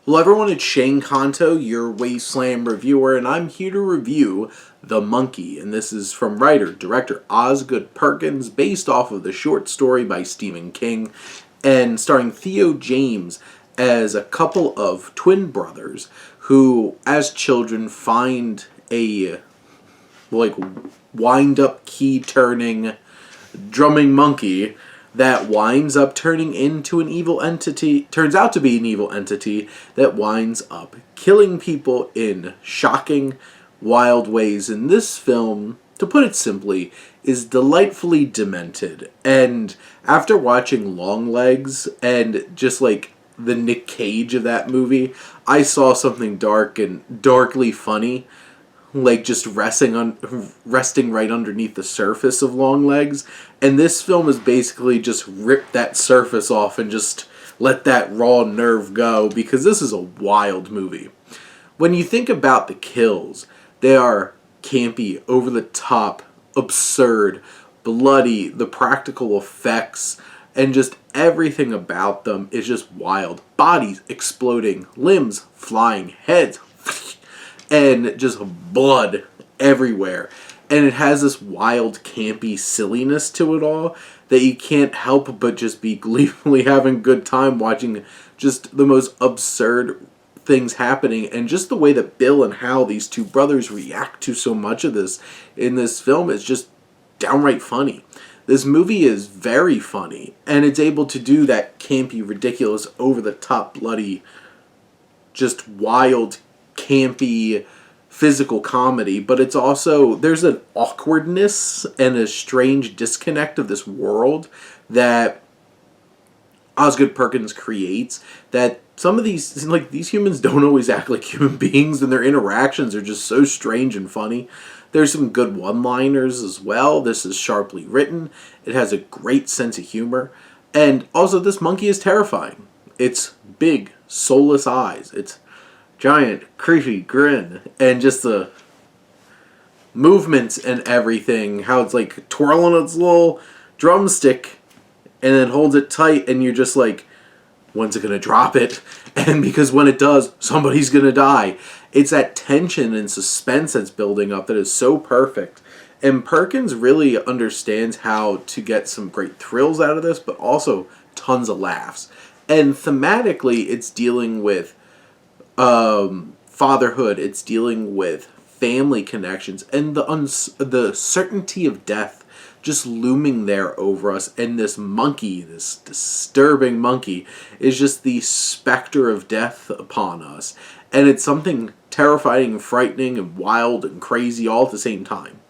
Hello everyone, it's Shane Kanto, your Wasteland reviewer, and I'm here to review The Monkey, and this is from writer-director Osgood Perkins, based off of the short story by Stephen King, and starring Theo James as a couple of twin brothers who, as children, find a, wind-up key-turning drumming monkey that winds up turning into an evil entity, turns out to be an evil entity that winds up killing people in shocking, wild ways. And this film, to put it simply, is delightfully demented. And after watching Longlegs and just like the Nick Cage of that movie, I saw something dark and darkly funny, like just resting right underneath the surface of Longlegs, and this film is basically just ripped that surface off and just let that raw nerve go, because this is a wild movie. When you think about the kills, they are campy, over the top, absurd, bloody, the practical effects, and just everything about them is just wild. Bodies exploding, limbs flying, heads and just blood everywhere. And it has this wild, campy silliness to it all that you can't help but just be gleefully having a good time watching just the most absurd things happening. And just the way that Bill and Hal, these two brothers, react to so much of this in this film is just downright funny. This movie is very funny, and it's able to do that campy, ridiculous, over-the-top, bloody, just wild, campy physical comedy, but it's also, there's an awkwardness and a strange disconnect of this world that Osgood Perkins creates, that some of these humans don't always act like human beings, and their interactions are just so strange and funny. There's some good one-liners as well. This is sharply written. It has a great sense of humor. And also, this monkey is terrifying. It's big, soulless eyes. It's giant, creepy grin, and just the movements and everything, how it's like twirling its little drumstick and then holds it tight, and you're just like, when's it gonna drop it? And because when it does, somebody's gonna die. It's that tension and suspense that's building up that is so perfect. And Perkins really understands how to get some great thrills out of this, but also tons of laughs. And thematically, it's dealing with fatherhood, it's dealing with family connections, and the certainty of death just looming there over us. And this monkey, this disturbing monkey, is just the specter of death upon us. And it's something terrifying and frightening and wild and crazy all at the same time.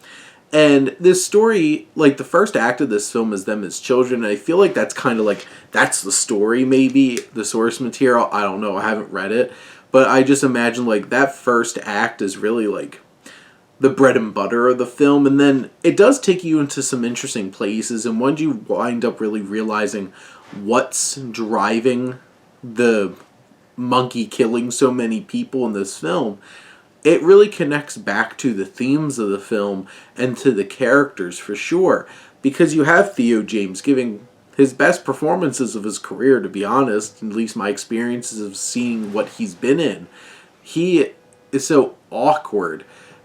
And this story, like the first act of this film is them as children, and I feel like that's kind of like, that's the story maybe, the source material, I don't know, I haven't read it. But I just imagine, like, that first act is really, like, the bread and butter of the film. And then it does take you into some interesting places. And once you wind up really realizing what's driving the monkey killing so many people in this film, it really connects back to the themes of the film and to the characters for sure. Because you have Theo James giving his best performances of his career, to be honest, at least my experiences of seeing what he's been in. He is so awkward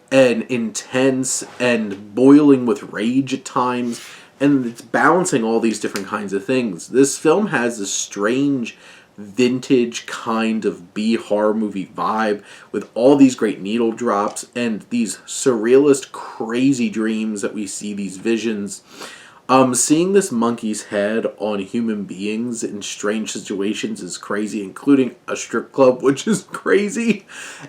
and intense and boiling with rage at times, and it's balancing all these different kinds of things. This film has this strange, vintage kind of B-horror movie vibe with all these great needle drops and these surrealist, crazy dreams that we see, these visions. Seeing this monkey's head on human beings in strange situations is crazy, including a strip club, which is crazy.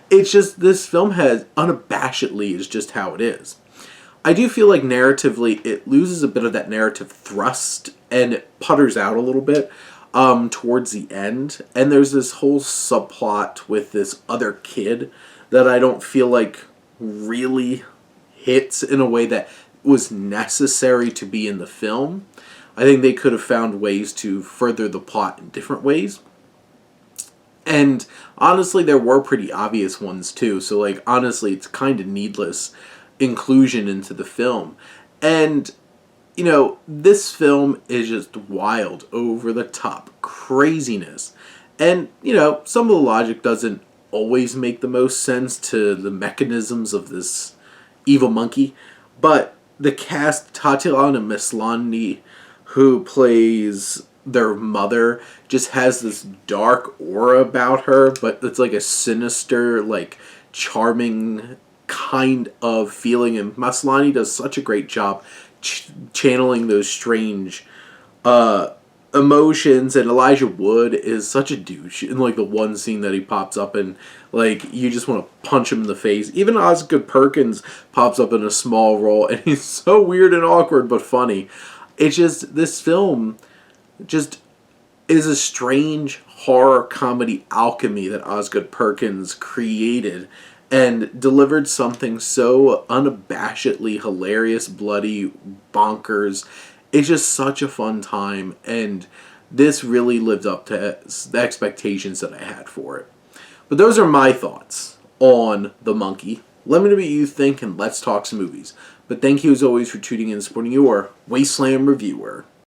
It's just, this film has, unabashedly, is just how it is. I do feel like narratively, it loses a bit of that narrative thrust, and it putters out a little bit towards the end. And there's this whole subplot with this other kid that I don't feel like really hits in a way that was necessary to be in the film. I think they could have found ways to further the plot in different ways. And honestly, there were pretty obvious ones too. So like, honestly, it's kind of needless inclusion into the film. And, you know, this film is just wild, over the top craziness. And, some of the logic doesn't always make the most sense to the mechanisms of this evil monkey. But the cast, Tatiana Maslany, who plays their mother, just has this dark aura about her, but it's like a sinister, like charming kind of feeling. And Maslany does such a great job channeling those strange emotions. And Elijah Wood is such a douche in like the one scene that he pops up in. Like, you just want to punch him in the face. Even Osgood Perkins pops up in a small role, and he's so weird and awkward but funny. It's just, this film just is a strange horror comedy alchemy that Osgood Perkins created and delivered something so unabashedly hilarious, bloody, bonkers. It's just such a fun time, and this really lived up to the expectations that I had for it. But those are my thoughts on The Monkey. Let me know what you think, and let's talk some movies. But thank you as always for tuning in and supporting your Wasteland reviewer.